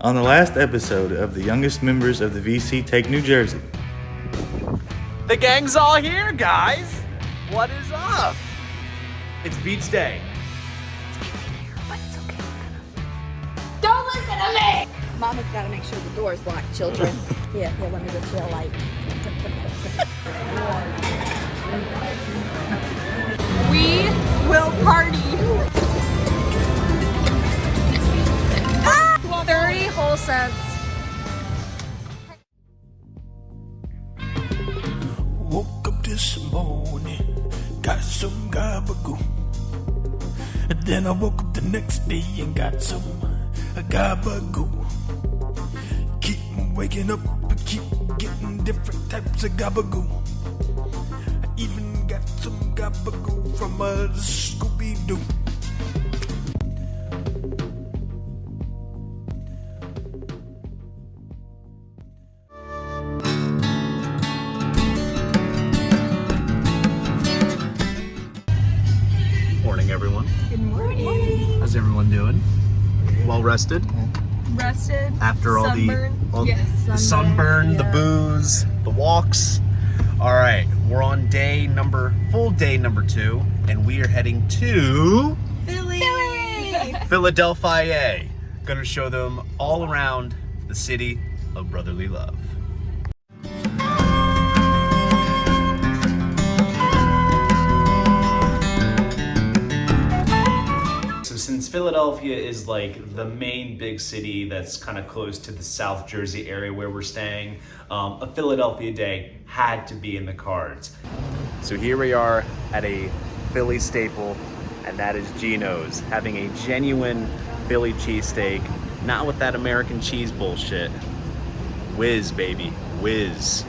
On the last episode of the youngest members of the VC Take New Jersey. The gang's all here, guys. What is up? It's beach day. But it's okay. Don't listen to me! Mama's got to make sure the door is locked, children. Yeah, let me get you a light. We will party. 30 whole cents. Woke up this morning, got some gabagoo. And then I woke up the next day and got some gabagoo. Keep waking up and keep getting different types of gabagoo. I even got some gabagoo from Scooby-Doo. Morning, everyone. Good morning. How's everyone doing? Well rested? Rested. After all the sunburn, yeah. the booze, the walks. All right, we're on full day number 2, and we are heading to Philly. Philadelphia. Gonna show them all around the city of brotherly love. So since Philadelphia is like the main big city that's kind of close to the South Jersey area where we're staying, a Philadelphia day had to be in the cards. So here we are at a Philly staple, and that is Geno's, having a genuine Philly cheesesteak, not with that American cheese bullshit. Whiz, baby, whiz.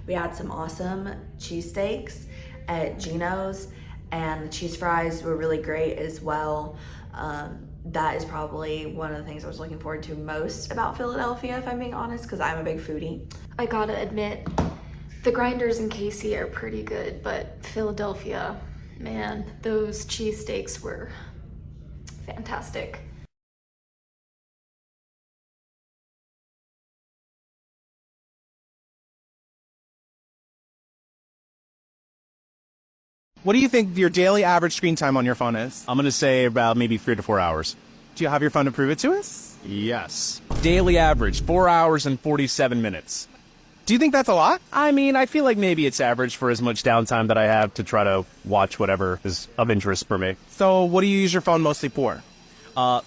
We had some awesome cheesesteaks at Geno's, and the cheese fries were really great as well. That is probably one of the things I was looking forward to most about Philadelphia, if I'm being honest, because I'm a big foodie. I gotta admit, the grinders in Casey are pretty good, but Philadelphia, man, those cheesesteaks were fantastic. What do you think your daily average screen time on your phone is? I'm gonna say about maybe 3 to 4 hours. Do you have your phone to prove it to us? Yes. Daily average, 4 hours and 47 minutes. Do you think that's a lot? I mean, I feel like maybe it's average for as much downtime that I have to try to watch whatever is of interest for me. So what do you use your phone mostly for?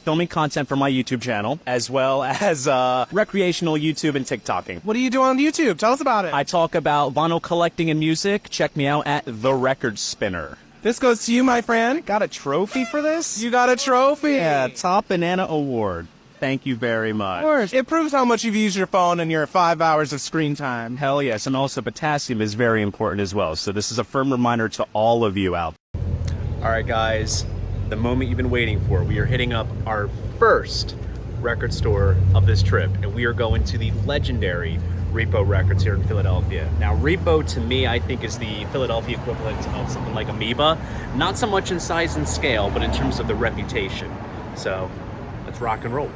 Filming content for my YouTube channel, as well as recreational YouTube and TikToking. What do you do on YouTube? Tell us about it. I talk about vinyl collecting and music. Check me out at The Record Spinner. This goes to you, my friend. Got a trophy for this? You got a trophy. Yeah, Top Banana Award. Thank you very much. Of course. It proves how much you've used your phone in your 5 hours of screen time. Hell yes, and also potassium is very important as well. So this is a firm reminder to all of you out there. All right, guys, the moment you've been waiting for. We are hitting up our first record store of this trip, and we are going to the legendary Repo Records here in Philadelphia. Now, Repo, to me, I think is the Philadelphia equivalent of something like Amoeba. Not so much in size and scale, but in terms of the reputation. So, let's rock and roll.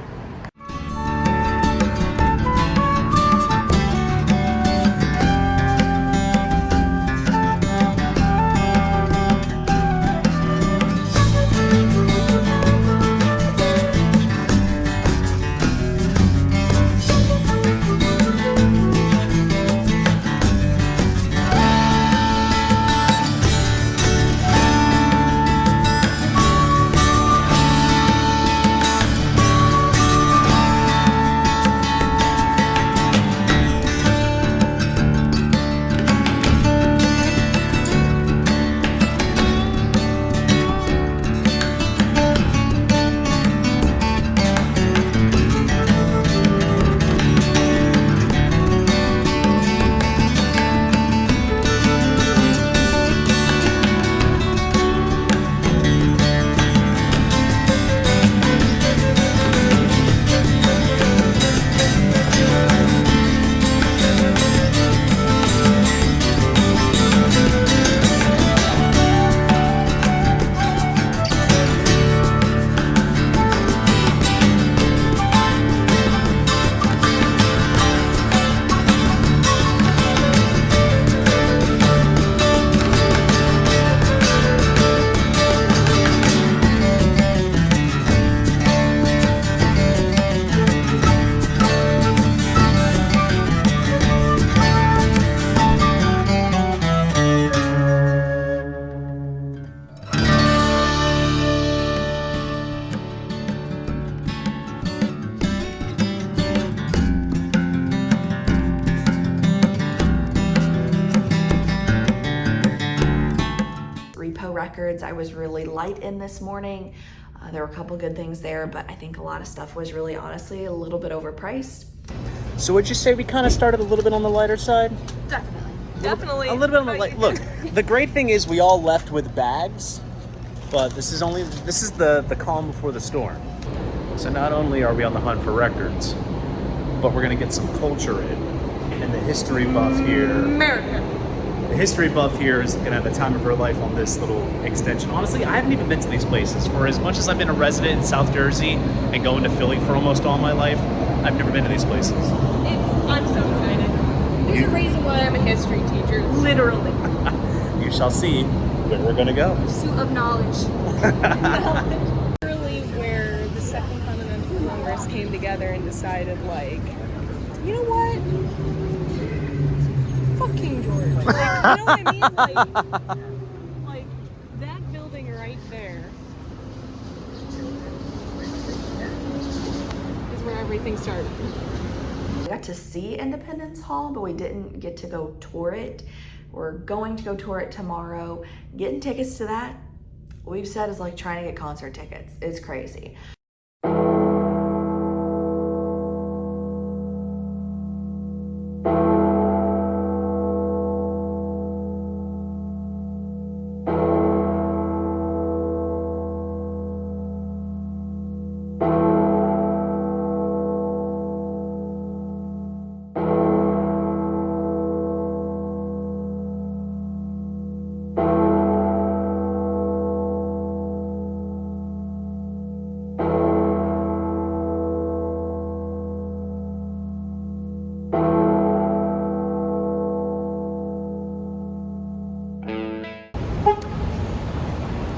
Records, I was really light in this morning. There were a couple good things there, but I think a lot of stuff was really honestly a little bit overpriced. So would you say we kind of started a little bit on the lighter side? Definitely. A little bit on the light. Look, the great thing is we all left with bags, but this is the calm before the storm. So not only are we on the hunt for records, but we're gonna get some culture in. And the history buff here. The history buff here is gonna have the time of her life on this little extension. Honestly, I haven't even been to these places. For as much as I've been a resident in South Jersey and going to Philly for almost all my life, I've never been to these places. I'm so excited. There's a reason why I'm a history teacher, literally. You shall see where we're gonna go. Pursuit of knowledge. Literally where the Second Continental Congress came together and decided, like, you know what? Fuck King George. Like, you know what I mean? Like that building right there is where everything started. We got to see Independence Hall, but we didn't get to go tour it. We're going to go tour it tomorrow. Getting tickets to that, we've said, is like trying to get concert tickets. It's crazy.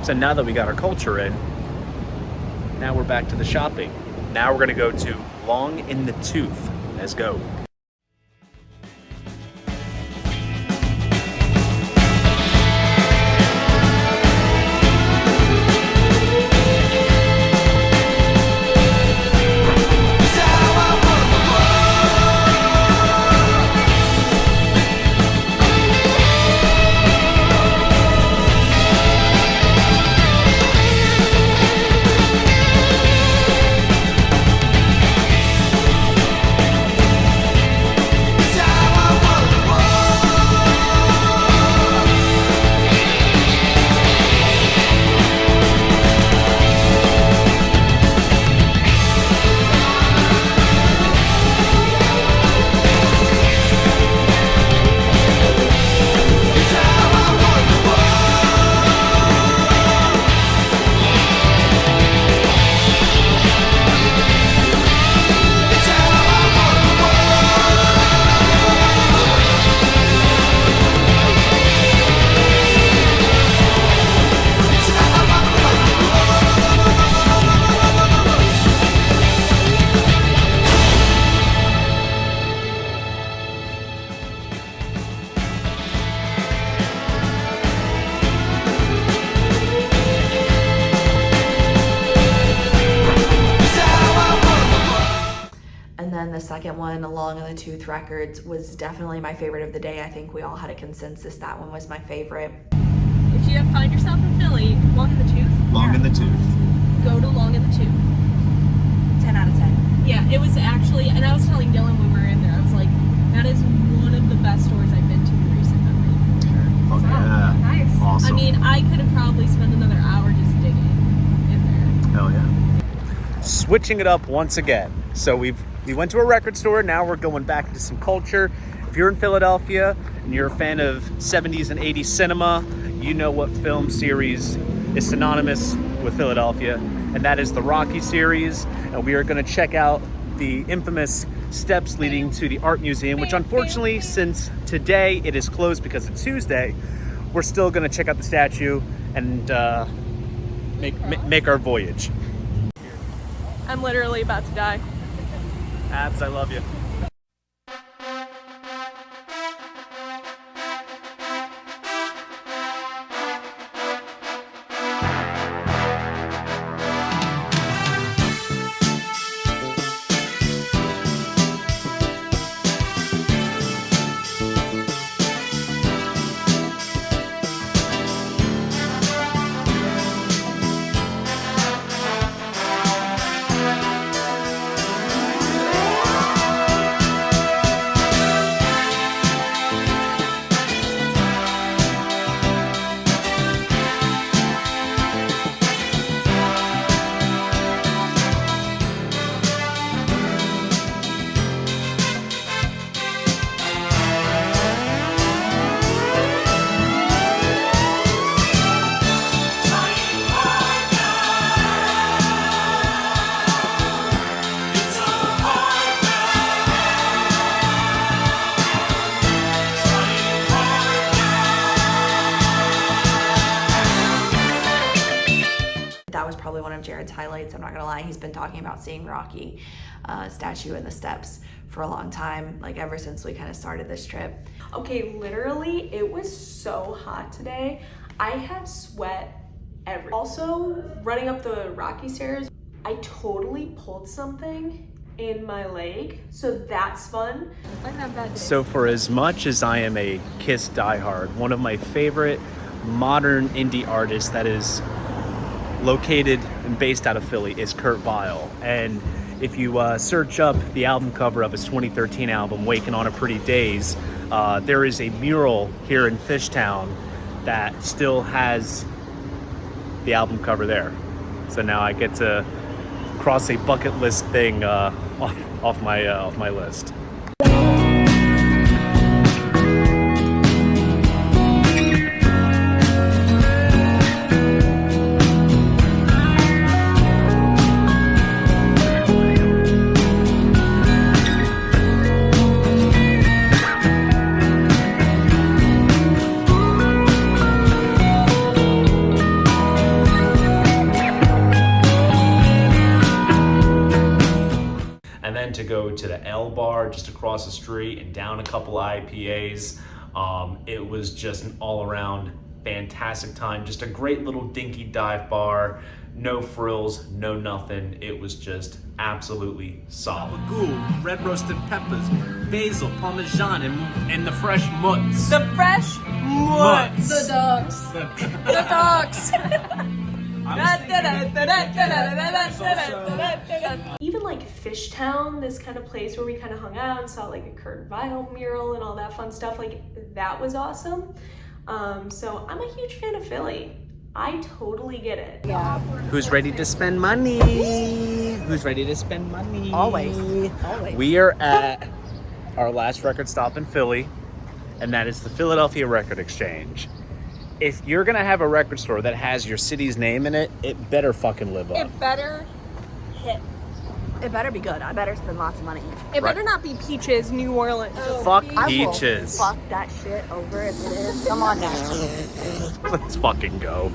So now that we got our culture in, now we're back to the shopping. Now we're gonna go to Long in the Tooth. Let's go. The second one, Long in the Tooth Records, was definitely my favorite of the day. I think we all had a consensus that one was my favorite. If you find yourself in Philly, Long in the Tooth. Long in the Tooth. Go to Long in the Tooth. 10 out of 10. Yeah, it was actually, and I was telling Dylan when we were in there, I was like, that is one of the best stores I've been to in recent memory. Fuck yeah. Nice. Awesome. I mean, I could have probably spent another hour just digging in there. Hell yeah. Switching it up once again. So we went to a record store, now we're going back into some culture. If you're in Philadelphia and you're a fan of 70s and 80s cinema, you know what film series is synonymous with Philadelphia, and that is the Rocky series. And we are going to check out the infamous steps leading to the art museum, which unfortunately, since today it is closed because it's Tuesday, we're still going to check out the statue and make our voyage. I'm literally about to die. Abs, I love you. Jared's highlights. I'm not gonna lie, he's been talking about seeing Rocky statue in the steps for a long time, like ever since we kind of started this trip. Okay, literally, it was so hot today. I had sweat everywhere. Also, running up the Rocky stairs, I totally pulled something in my leg, so that's fun. So for as much as I am a Kiss diehard, one of my favorite modern indie artists that is located and based out of Philly is Kurt Vile. And if you search up the album cover of his 2013 album, Waking on a Pretty Days, there is a mural here in Fishtown that still has the album cover there. So now I get to cross a bucket list thing off my list. To go to the L bar just across the street and down a couple IPAs. It was just an all-around fantastic time. Just a great little dinky dive bar, no frills, no nothing. It was just absolutely solid. Gabagool, red roasted peppers, basil, parmesan, and the fresh mutts. The fresh mutts. The dogs. The dogs. Even like Fishtown, this kind of place where we kind of hung out and saw like a Kurt Vile mural and all that fun stuff, like that was awesome. So I'm a huge fan of Philly. I totally get it. Yeah. Who's ready to spend money? Who's ready to spend money? Always. We are at our last record stop in Philly, and that is the Philadelphia Record Exchange. If you're gonna have a record store that has your city's name in it, it better fucking live up. It better hit. It better be good. I better spend lots of money. It better not be Peaches, New Orleans. Fuck I will Peaches. fuck that shit over if it is. Come on now. Let's fucking go.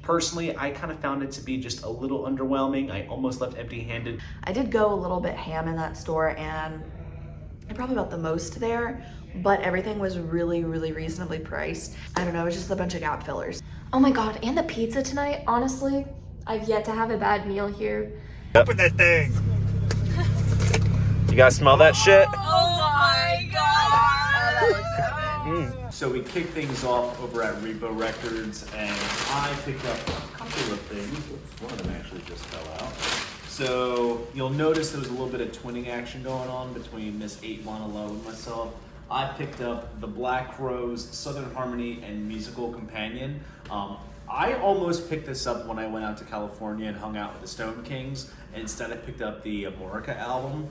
Personally, I kind of found it to be just a little underwhelming. I almost left empty-handed. I did go a little bit ham in that store, and I probably bought the most there, but everything was really, really reasonably priced. I don't know, it was just a bunch of gap fillers. Oh my god, and the pizza tonight, honestly, I've yet to have a bad meal here. Open that thing. You guys smell that shit? Oh my god! So we kicked things off over at Repo Records, and I picked up a couple of things. Oops, one of them actually just fell out. So you'll notice there was a little bit of twinning action going on between Miss 8 Monologue and myself. I picked up the Black Crowes Southern Harmony and Musical Companion. I almost picked this up when I went out to California and hung out with the Stone Kings. And instead I picked up the Amorica album.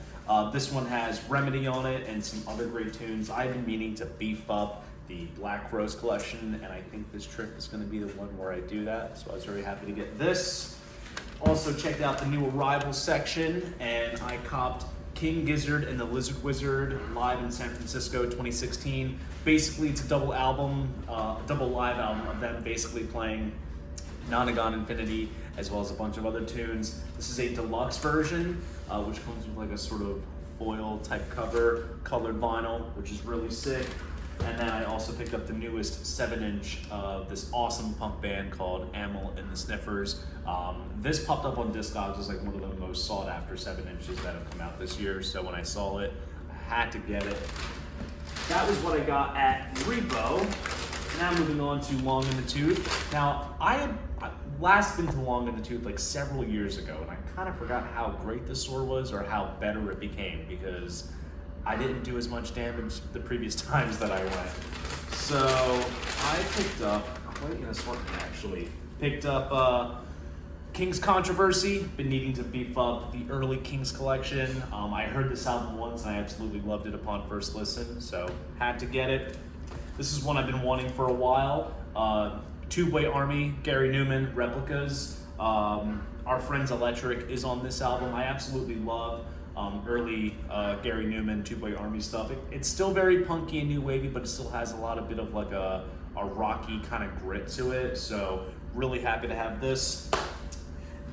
This one has Remedy on it and some other great tunes. I've been meaning to beef up the Black Crowes collection, and I think this trip is going to be the one where I do that. So I was very happy to get this. Also checked out the new Arrivals section, and I copped King Gizzard and the Lizard Wizard live in San Francisco 2016. Basically, it's a double live album of them basically playing Nonagon Infinity as well as a bunch of other tunes. This is a deluxe version, which comes with like a sort of foil type cover, colored vinyl, which is really sick. And then I also picked up the newest 7-inch of this awesome punk band called Amel and the Sniffers. This popped up on Discogs as like one of the most sought after 7-inches that have come out this year. So when I saw it, I had to get it. That was what I got at Repo. Now moving on to Long in the Tooth. Now I had last been to Long in the Tooth like several years ago, and I kind of forgot how great the store was or how better it became because I didn't do as much damage the previous times that I went. So I picked up, quite an assortment actually. Picked up King's Controversy, been needing to beef up the early King's collection. I heard this album once and I absolutely loved it upon first listen, so had to get it. This is one I've been wanting for a while. Tubeway Army, Gary Newman, replicas. Our Friends Electric is on this album. I absolutely love early Gary Newman, Tubeway Army stuff. It's still very punky and new wavy, but it still has a lot of bit of like a rocky kind of grit to it. So really happy to have this.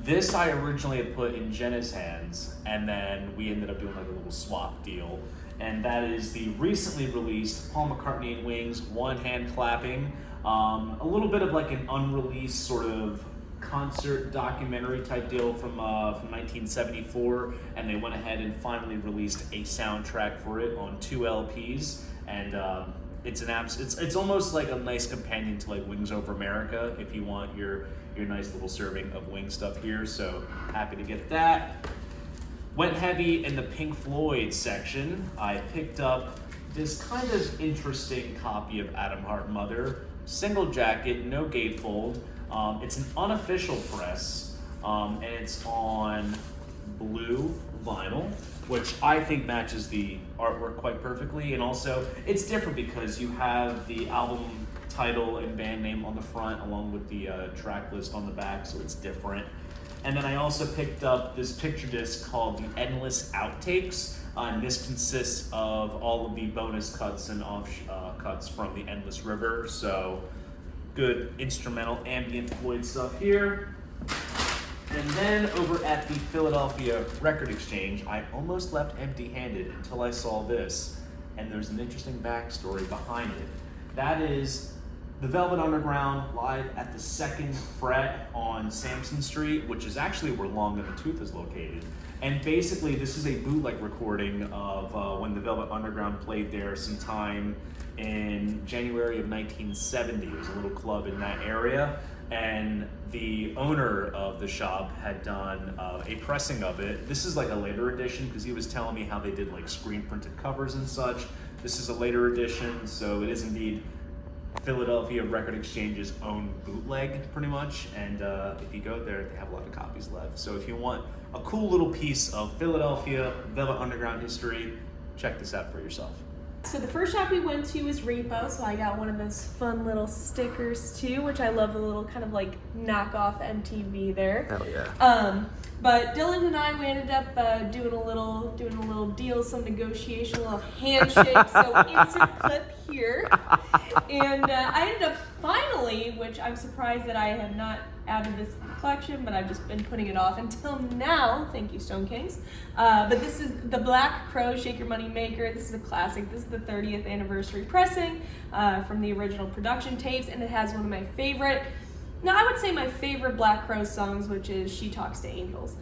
This I originally had put in Jenna's hands, and then we ended up doing like a little swap deal. And that is the recently released Paul McCartney and Wings One Hand Clapping. A little bit of like an unreleased sort of concert documentary type deal from 1974, and they went ahead and finally released a soundtrack for it on 2 LPs, and it's almost like a nice companion to like Wings Over America if you want your nice little serving of Wing stuff here. So happy to get that. Went heavy in the Pink Floyd section. I picked up this kind of interesting copy of Atom Heart Mother, single jacket, no gatefold. It's an unofficial press, and it's on blue vinyl, which I think matches the artwork quite perfectly. And also, it's different because you have the album title and band name on the front along with the track list on the back, so it's different. And then I also picked up this picture disc called The Endless Outtakes, and this consists of all of the bonus cuts and cuts from The Endless River, so good instrumental ambient Floyd stuff here. And then over at the Philadelphia Record Exchange, I almost left empty-handed until I saw this, and there's an interesting backstory behind it. That is the Velvet Underground live at the 2nd fret on Sampson Street, which is actually where Long in the Tooth is located. And basically, this is a bootleg recording of when the Velvet Underground played there sometime in January of 1970. It was a little club in that area, and the owner of the shop had done a pressing of it. This is like a later edition because he was telling me how they did like screen printed covers and such. This is a later edition, so it is indeed Philadelphia Record Exchange's own bootleg, pretty much. And if you go there, they have a lot of copies left. So if you want a cool little piece of Philadelphia Velvet Underground history, check this out for yourself. So the first shop we went to was Repo, so I got one of those fun little stickers too, which I love, the little kind of like knockoff MTV there. Hell yeah. But Dylan and I, we ended up doing a little deal, some negotiation, a little handshake. So insert clip here. And I ended up finally, which I'm surprised that I had not added this to the collection, but I've just been putting it off until now. Thank you, Stone Kings. But this is the Black Crow Shake Your Money Maker. This is a classic. This is the 30th anniversary pressing from the original production tapes, and it has one of my favorite. Now, I would say my favorite Black Crow songs, which is She Talks to Angels.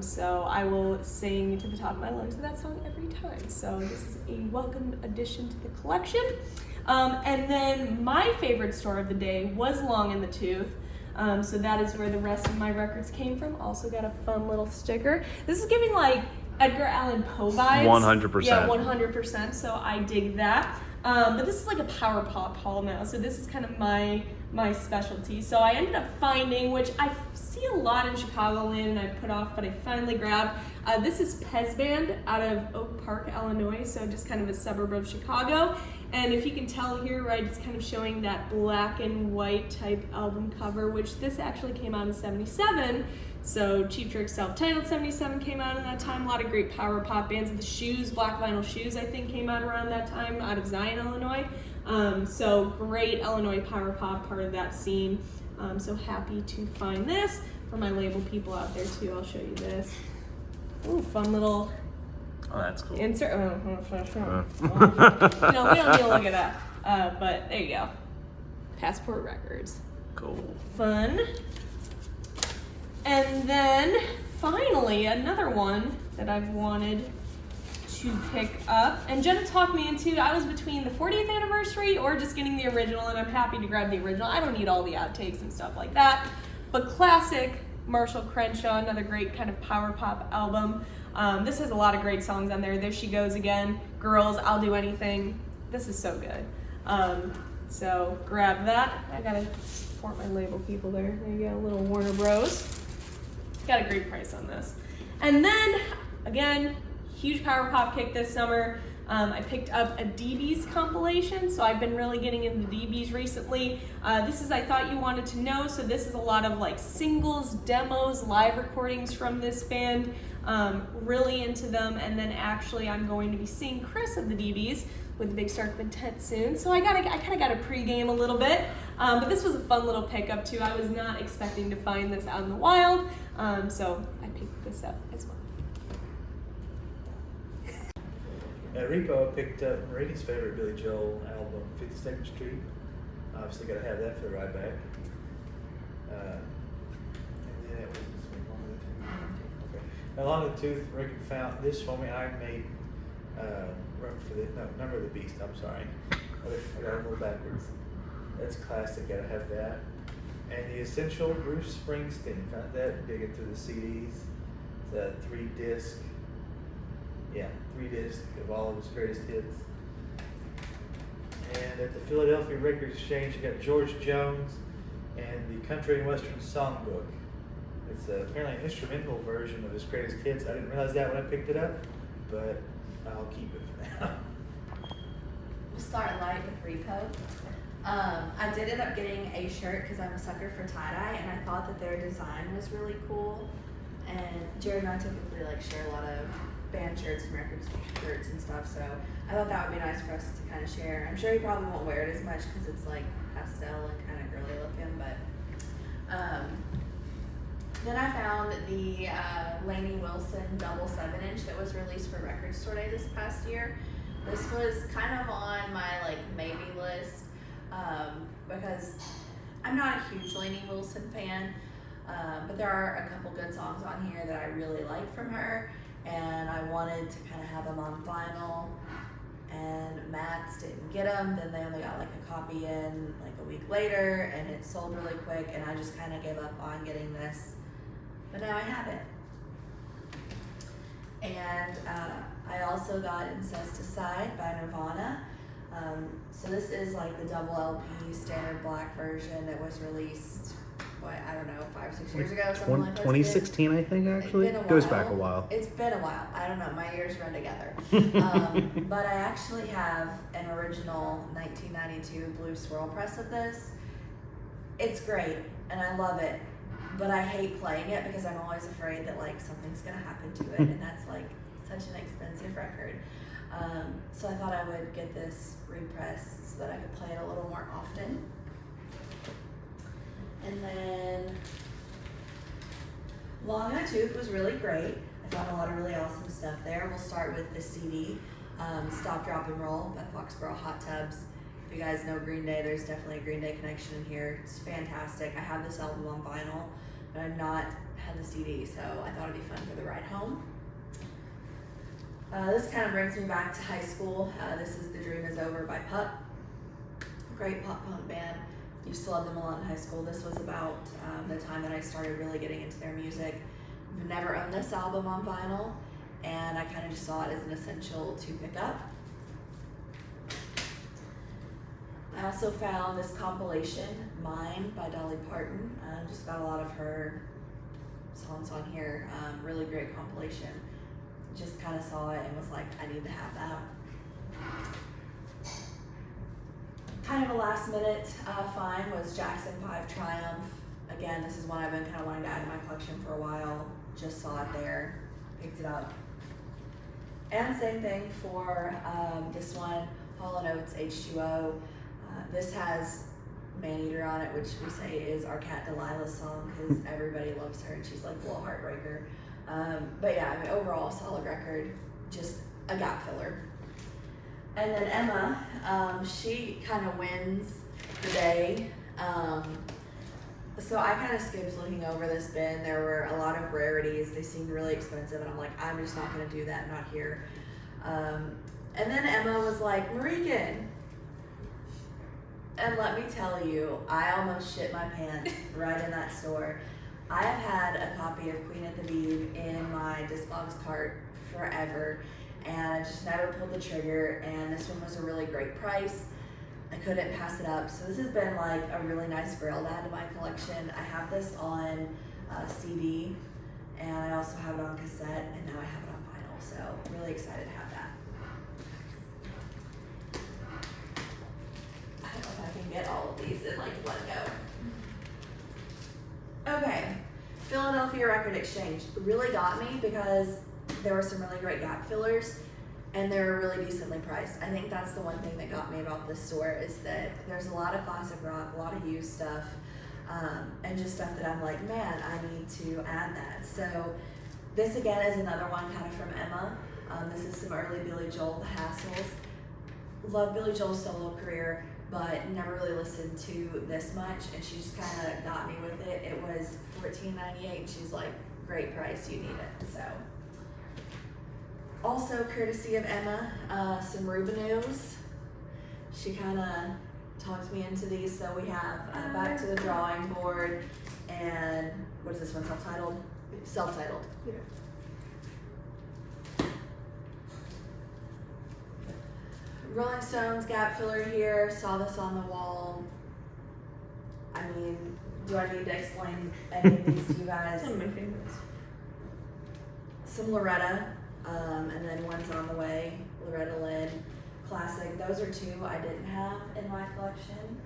So I will sing to the top of my lungs that song every time. So this is a welcome addition to the collection. And then my favorite store of the day was Long in the Tooth. So that is where the rest of my records came from. Also got a fun little sticker. This is giving like Edgar Allan Poe vibes. 100%. Yeah, 100%. So I dig that. But this is like a power pop haul now. So this is kind of my specialty. So I ended up finding, which I see a lot in Chicagoland and I put off, but I finally grabbed. This is Pez Band out of Oak Park, Illinois. So just kind of a suburb of Chicago. And if you can tell here, right, it's kind of showing that black and white type album cover, which this actually came out in '77. So Cheap Trick's self-titled '77 came out in that time. A lot of great power pop bands. The Shoes, Black Vinyl Shoes, I think came out around that time out of Zion, Illinois. So great Illinois power pop, part of that scene. So happy to find this for my label people out there too. I'll show you this. Ooh, fun little Oh, that's cool. insert. No, we don't need to look at that. But there you go. Passport Records. Cool. Fun. And then finally another one that I've wanted to pick up, and Jenna talked me into, I was between the 40th anniversary or just getting the original, and I'm happy to grab the original. I don't need all the outtakes and stuff like that, but classic Marshall Crenshaw, another great kind of power pop album. This has a lot of great songs on there. There She Goes Again, Girls, I'll Do Anything. This is so good. So grab that. I gotta support my label people there. There you go, a little Warner Bros. Got a great price on this. And then, again, huge power pop kick this summer. I picked up a DB's compilation, so I've been really getting into DB's recently. This is I Thought You Wanted to Know, so this is a lot of like singles, demos, live recordings from this band. Really into them, and then actually I'm going to be seeing Chris of the DB's with the Big Star Quintet soon, so I kind of got to pregame a little bit. But this was a fun little pickup too. I was not expecting to find this out in the wild, so I picked this up as well. At Repo, I picked up Rita's favorite Billy Joel album, 52nd Street. Obviously, got to have that for the ride back. And then it was Along the Tooth. Rick found this for me. I made room for the Number of the Beast. I'm sorry, I got a little backwards. That's classic. Got to have that. And the Essential Bruce Springsteen. Found that digging through the CDs. It's a 3-disc. Yeah, 3-disc of all of his greatest hits. And at the Philadelphia Records Exchange, you got George Jones and the Country and Western Songbook. It's apparently an instrumental version of his greatest hits. I didn't realize that when I picked it up, but I'll keep it for now. We'll start light with Repo. I did end up getting a shirt because I'm a sucker for tie-dye, and I thought that their design was really cool. And Jared and I typically like share a lot of band shirts and record shirts and stuff, so I thought that would be nice for us to kind of share. I'm sure he probably won't wear it as much because it's like pastel and kind of girly looking, but then I found the Lainey Wilson double 7-inch that was released for Record Store Day this past year. This was kind of on my like maybe list because I'm not a huge Lainey Wilson fan, but there are a couple good songs on here that I really like from her, and I wanted to kind of have them on vinyl, and Matt's didn't get them. Then they only got like a copy in like a week later, and it sold really quick, and I just kind of gave up on getting this, but now I have it. And I also got Incesticide by Nirvana. So this is like the double LP standard black version that was released, I don't know, 5 or 6 years ago, something like that. 2016, I think, actually. It's been a Goes while. back a while. It's been a while. I don't know. My years run together. But I actually have an original 1992 blue swirl press of this. It's great, and I love it. But I hate playing it because I'm always afraid that like something's gonna happen to it, and that's like such an expensive record. So I thought I would get this repressed so that I could play it a little more often. And then Long in the Tooth was really great. I found a lot of really awesome stuff there. We'll start with the CD, Stop, Drop, and Roll by Foxborough Hot Tubs. If you guys know Green Day, there's definitely a Green Day connection in here. It's fantastic. I have this album on vinyl, but I've not had the CD, so I thought it'd be fun for the ride home. This kind of brings me back to high school. This is The Dream Is Over by Pup. Great pop punk band. Used to love them a lot in high school. This was about the time that I started really getting into their music. I've never owned this album on vinyl, and I kind of just saw it as an essential to pick up. I also found this compilation, Mine by Dolly Parton. Just got a lot of her songs on here. Really great compilation. Just kind of saw it and was like, I need to have that. Kind of a last minute find was Jackson 5 Triumph. Again, this is one I've been kind of wanting to add to my collection for a while. Just saw it there, picked it up. And same thing for this one, Hall & Oates H2O. This has Maneater on it, which we say is our Cat Delilah's song because everybody loves her and she's like a little heartbreaker. But yeah, I mean, overall, solid record, just a gap filler. And then Emma, she kind of wins the day. So I kind of skipped looking over this bin. There were a lot of rarities. They seemed really expensive, and I'm like, I'm just not gonna do that, not here. And then Emma was like, Marichen. And let me tell you, I almost shit my pants right in that store. I have had a copy of Queen at the Beeb in my Discogs cart forever, and I just never pulled the trigger, and this one was a really great price. I couldn't pass it up, so this has been like a really nice grail to add to my collection. I have this on CD, and I also have it on cassette, and now I have it on vinyl, so really excited to have that. I don't know if I can get all of these in like one go. Okay, Philadelphia Record Exchange really got me because there were some really great gap fillers and they were really decently priced. I think that's the one thing that got me about this store is that there's a lot of classic rock, a lot of used stuff, and just stuff that I'm like, man, I need to add that. So this again is another one kind of from Emma. This is some early Billy Joel, The Hassles. Love Billy Joel's solo career, but never really listened to this much, and she just kind of got me with it. It was $14.98, and she's like, great price, you need it, so. Also, courtesy of Emma, some Rubinoos. She kind of talked me into these, so we have Back to the Drawing Board, and what is this one, self-titled? Self-titled. Yeah. Rolling Stones gap filler here, saw this on the wall. I mean, do I need to explain any of these to you guys? One of my favorites. Some Loretta, and then One's on the Way, Loretta Lynn, classic. Those are two I didn't have in my collection.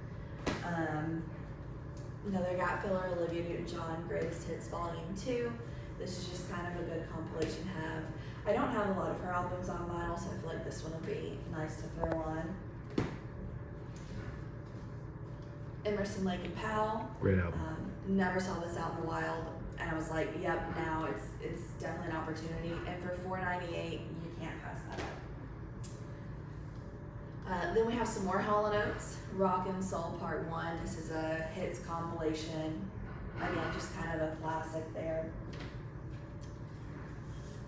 Another gap filler, Olivia Newton-John, Greatest Hits Volume 2. This is just kind of a good compilation to have. I don't have a lot of her albums on vinyl, so I feel like this one will be nice to throw on. Emerson, Lake and Powell. Great album. Never saw this out in the wild, and I was like, yep, now it's definitely an opportunity. And for $4.98, you can't pass that up. Then we have some more Hall & Oates, Rock and Soul Part 1. This is a hits compilation. Again, just kind of a classic there.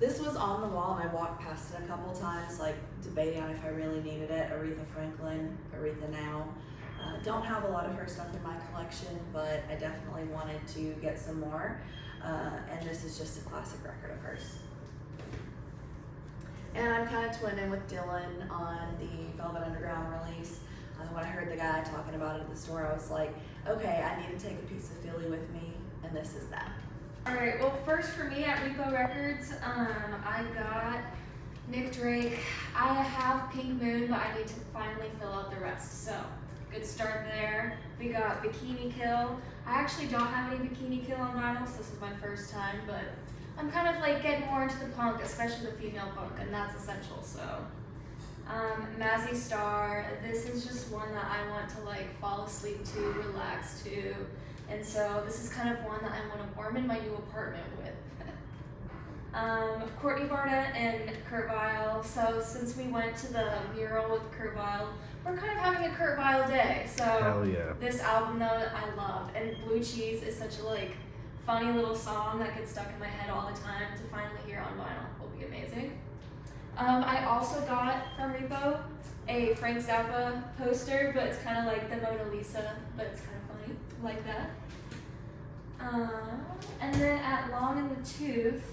This was on the wall, and I walked past it a couple times, like debating on if I really needed it. Aretha Franklin, Aretha Now. Don't have a lot of her stuff in my collection, but I definitely wanted to get some more. And this is just a classic record of hers. And I'm kind of twinning with Dylan on the Velvet Underground release. When I heard the guy talking about it at the store, I was like, okay, I need to take a piece of Philly with me, and this is that. Alright, well first for me at Repo Records, I got Nick Drake. I have Pink Moon, but I need to finally fill out the rest, so good start there. We got Bikini Kill. I actually don't have any Bikini Kill on vinyl, so this is my first time, but I'm kind of like getting more into the punk, especially the female punk, and that's essential, so. Mazzy Star, this is just one that I want to like fall asleep to, relax to, and so this is kind of one that I want to warm in my new apartment with. Courtney Barnett and Kurt Vile. So since we went to the mural with Kurt Vile, we're kind of having a Kurt Vile day. So Hell yeah. This album though I love, and Blue Cheese is such a like funny little song that gets stuck in my head all the time. To finally hear on vinyl will be amazing. I also got from Repo a Frank Zappa poster, but it's kind of like the Mona Lisa, but it's kind of funny, like that. And then at Long in the Tooth,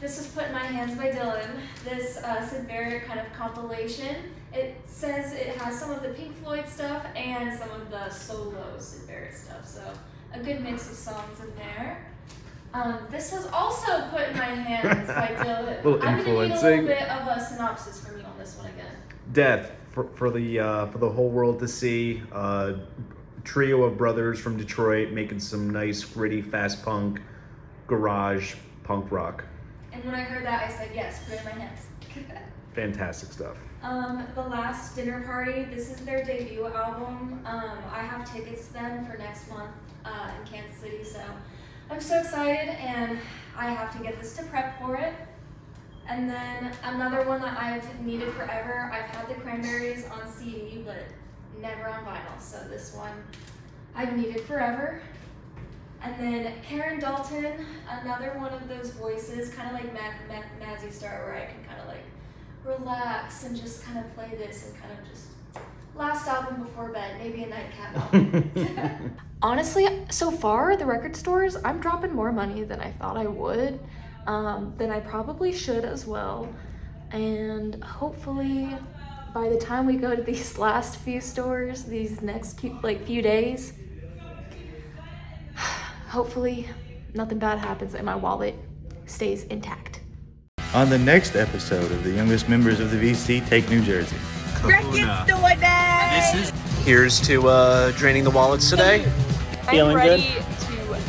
this was put in my hands by Dylan. This Sid Barrett kind of compilation. It says it has some of the Pink Floyd stuff and some of the solo Sid Barrett stuff, so a good mix of songs in there. This was also put in my hands by Dylan. Little I'm gonna need a influencing. little bit of a synopsis from you on this one again. Death for the whole world to see. Trio of brothers from Detroit making some nice, gritty, fast punk, garage punk rock. And when I heard that, I said yes, put it in my hands. Fantastic stuff. The Last Dinner Party, this is their debut album. I have tickets to them for next month in Kansas City, so I'm so excited, and I have to get this to prep for it. And then another one that I've needed forever, I've had the Cranberries on CD, but never on vinyl, so this one I've needed forever. And then Karen Dalton, another one of those voices, kind of like Mazzy Star, where I can kind of like relax and just kind of play this and kind of just last album before bed, maybe a nightcap album. Honestly, so far, the record stores, I'm dropping more money than I thought I would, than I probably should as well. And hopefully, by the time we go to these last few stores, these next few days, hopefully nothing bad happens and my wallet stays intact. On the next episode of the youngest members of the VC Take New Jersey. Here's to draining the wallets today. I'm ready to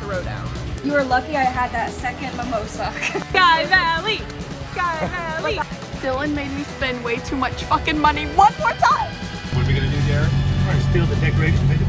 throw down. You were lucky I had that second mimosa. Sky Valley! Sky Valley! Dylan made me spend way too much fucking money one more time! What are we gonna do, Derek? We're gonna steal the decorations, make a